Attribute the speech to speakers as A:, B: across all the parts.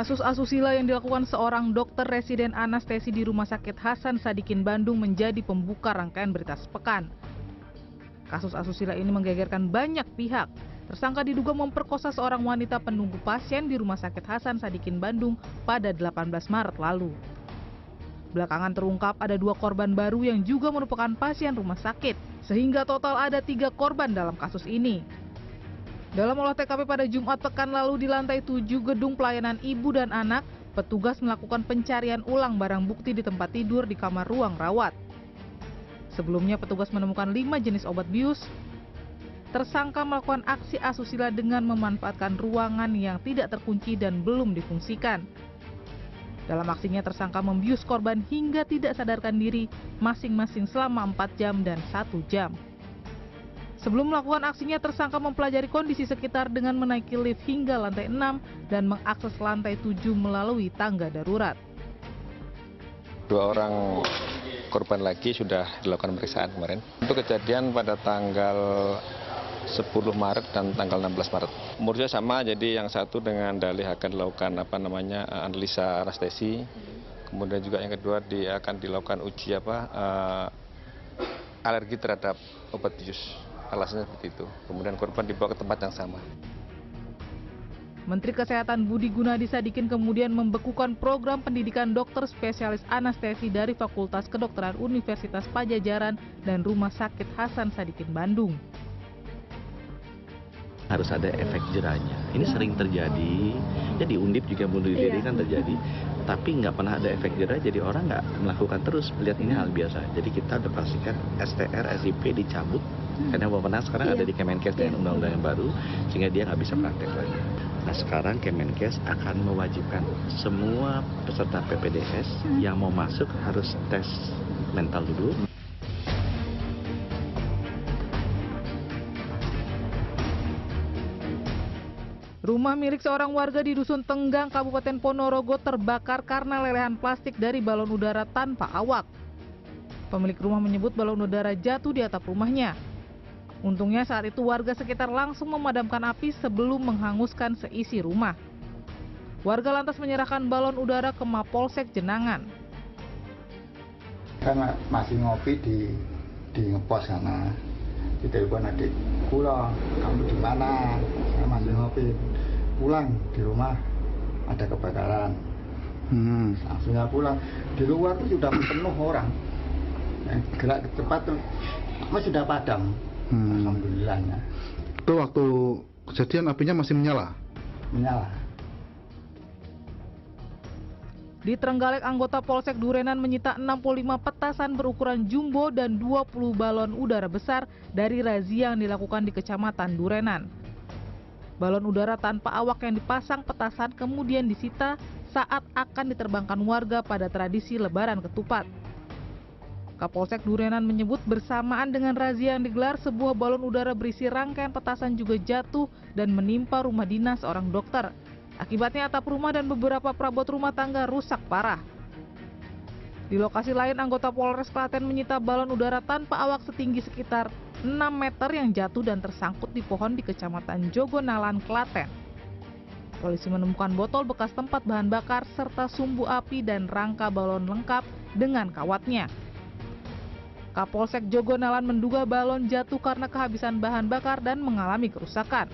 A: Kasus asusila yang dilakukan seorang dokter residen anestesi di Rumah Sakit Hasan Sadikin Bandung menjadi pembuka rangkaian berita sepekan. Kasus asusila ini menggegerkan banyak pihak. Tersangka diduga memperkosa seorang wanita penunggu pasien di Rumah Sakit Hasan Sadikin Bandung pada 18 Maret lalu. Belakangan terungkap ada 2 korban baru yang juga merupakan pasien rumah sakit, sehingga total ada 3 korban dalam kasus ini. Dalam olah TKP pada Jumat pekan lalu di lantai 7 gedung pelayanan ibu dan anak, petugas melakukan pencarian ulang barang bukti di tempat tidur di kamar ruang rawat. Sebelumnya petugas menemukan 5 jenis obat bius. Tersangka melakukan aksi asusila dengan memanfaatkan ruangan yang tidak terkunci dan belum difungsikan. Dalam aksinya tersangka membius korban hingga tidak sadarkan diri masing-masing selama 4 jam dan 1 jam. Sebelum melakukan aksinya, tersangka mempelajari kondisi sekitar dengan menaiki lift hingga lantai 6 dan mengakses lantai 7 melalui tangga darurat.
B: 2 orang korban lagi sudah dilakukan pemeriksaan kemarin. Untuk kejadian pada tanggal 10 Maret dan tanggal 16 Maret. Umurnya sama, jadi yang satu dengan dalih akan dilakukan analisa anestesi. Kemudian juga yang kedua akan dilakukan uji alergi terhadap obat bius. Alasannya seperti itu. Kemudian korban dibawa ke tempat yang sama.
A: Menteri Kesehatan Budi Gunadi Sadikin kemudian membekukan program pendidikan dokter spesialis anestesi dari Fakultas Kedokteran Universitas Padjadjaran dan Rumah Sakit Hasan Sadikin Bandung.
C: Harus ada efek jerahnya. Ini sering terjadi. Jadi Undip juga bunuh diri kan terjadi. Tapi nggak pernah ada efek jerah, jadi orang nggak melakukan terus. Melihat ini hal biasa. Jadi kita udah pastikan STR, SIP dicabut. Karena Bapak sekarang ada di Kemenkes dengan undang-undang yang baru, sehingga dia nggak bisa praktek lagi. Nah sekarang Kemenkes akan mewajibkan semua peserta PPDS yang mau masuk harus tes mental dulu.
A: Rumah milik seorang warga di Dusun Tenggang, Kabupaten Ponorogo terbakar karena lelehan plastik dari balon udara tanpa awak. Pemilik rumah menyebut balon udara jatuh di atap rumahnya. Untungnya saat itu warga sekitar langsung memadamkan api sebelum menghanguskan seisi rumah. Warga lantas menyerahkan balon udara ke Mapolsek Jenangan.
D: Kan masih ngopi di ngepos sana. Ditelepon adik, "Kula, kamu di mana?" Saya masih ngopi. Pulang di rumah ada kebakaran. Langsung nggak pulang. Di luar tuh sudah penuh orang. Yang gerak cepat tuh, sudah padam. Alhamdulillahnya.
E: Itu waktu kejadian apinya masih menyala?
D: Menyala.
A: Di Trenggalek, anggota Polsek Durenan menyita 65 petasan berukuran jumbo dan 20 balon udara besar dari razia yang dilakukan di Kecamatan Durenan. Balon udara tanpa awak yang dipasang petasan kemudian disita saat akan diterbangkan warga pada tradisi Lebaran Ketupat. Kapolsek Durenan menyebut bersamaan dengan razia yang digelar, sebuah balon udara berisi rangkaian petasan juga jatuh dan menimpa rumah dinas seorang dokter. Akibatnya atap rumah dan beberapa perabot rumah tangga rusak parah. Di lokasi lain, anggota Polres Klaten menyita balon udara tanpa awak setinggi sekitar 6 meter yang jatuh dan tersangkut di pohon di Kecamatan Jogonalan, Klaten. Polisi menemukan botol bekas tempat bahan bakar serta sumbu api dan rangka balon lengkap dengan kawatnya. Kapolsek Jogonalan menduga balon jatuh karena kehabisan bahan bakar dan mengalami kerusakan.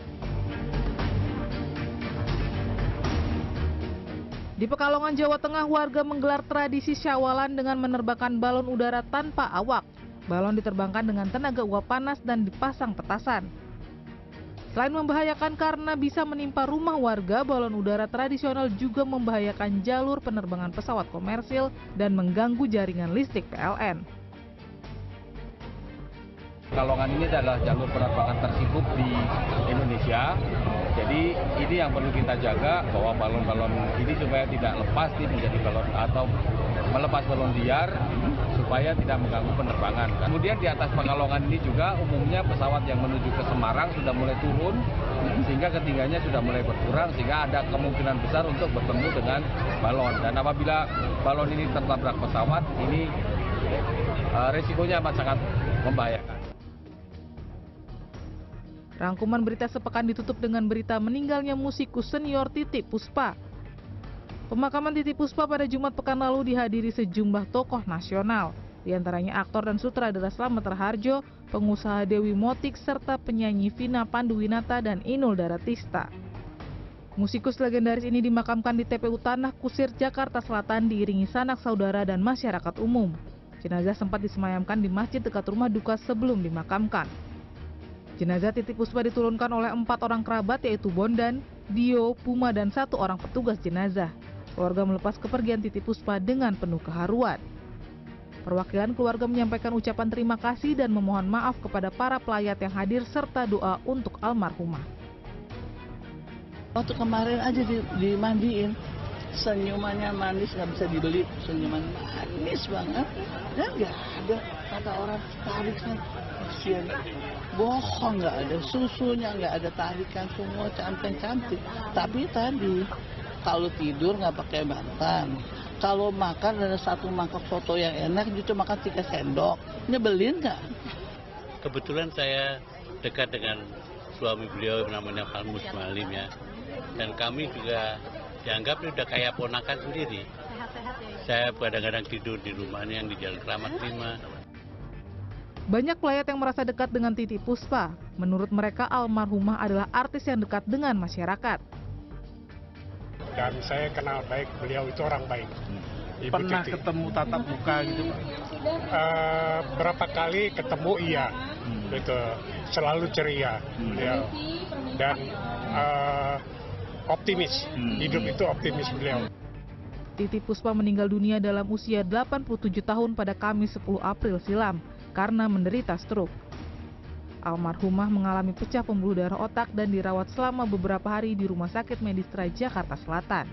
A: Di Pekalongan, Jawa Tengah, warga menggelar tradisi Syawalan dengan menerbangkan balon udara tanpa awak. Balon diterbangkan dengan tenaga uap panas dan dipasang petasan. Selain membahayakan karena bisa menimpa rumah warga, balon udara tradisional juga membahayakan jalur penerbangan pesawat komersil dan mengganggu jaringan listrik PLN.
F: Pekalongan ini adalah jalur penerbangan tersibuk di Indonesia. Jadi ini yang perlu kita jaga, bahwa balon-balon ini supaya tidak lepas menjadi balon atau melepas balon liar supaya tidak mengganggu penerbangan. Kemudian di atas Pekalongan ini juga umumnya pesawat yang menuju ke Semarang sudah mulai turun sehingga ketinggiannya sudah mulai berkurang, sehingga ada kemungkinan besar untuk bertemu dengan balon. Dan apabila balon ini tertabrak pesawat, ini resikonya amat sangat membahayakan.
A: Rangkuman berita sepekan ditutup dengan berita meninggalnya musikus senior Titiek Puspa. Pemakaman Titi Puspa pada Jumat pekan lalu dihadiri sejumlah tokoh nasional, di antaranya aktor dan sutradara Slamet Raharjo, pengusaha Dewi Motik, serta penyanyi Vina Panduwinata dan Inul Daratista. Musikus legendaris ini dimakamkan di TPU Tanah Kusir, Jakarta Selatan diiringi sanak saudara dan masyarakat umum. Jenazah sempat disemayamkan di masjid dekat rumah duka sebelum dimakamkan. Jenazah Titi Puspa diturunkan oleh 4 orang kerabat yaitu Bondan, Dio, Puma, dan 1 orang petugas jenazah. Keluarga melepas kepergian Titi Puspa dengan penuh keharuan. Perwakilan keluarga menyampaikan ucapan terima kasih dan memohon maaf kepada para pelayat yang hadir serta doa untuk almarhumah.
G: Waktu kemarin aja dimandiin, senyumannya manis, nggak bisa dibeli, senyuman manis banget. Dan nggak ada kata orang tariknya, kasihan, bohong, nggak ada susunya, nggak ada tarikan, semua cantik-cantik. Tapi tadi kalau tidur nggak pakai bantal, kalau makan ada 1 mangkok soto yang enak, dia cuma makan 3 sendok, nyebelin nggak?
H: Kebetulan saya dekat dengan suami beliau namanya Pak Musmalim ya, dan kami juga dianggap udah kayak ponakan sendiri. Saya kadang-kadang tidur di rumahnya yang di Jalan Keramat 5.
A: Banyak pelayat yang merasa dekat dengan Titi Puspa. Menurut mereka almarhumah adalah artis yang dekat dengan masyarakat.
I: Dan saya kenal baik, beliau itu orang baik. Ibu
F: Pernah
I: Titi.
F: ketemu tatap muka gitu Pak?
I: Berapa kali ketemu iya, gitu. Selalu ceria beliau. Dan optimis, hidup itu optimis beliau.
A: Titi Puspa meninggal dunia dalam usia 87 tahun pada Kamis 10 April silam karena menderita stroke. Almarhumah mengalami pecah pembuluh darah otak dan dirawat selama beberapa hari di Rumah Sakit Medistra Jakarta Selatan.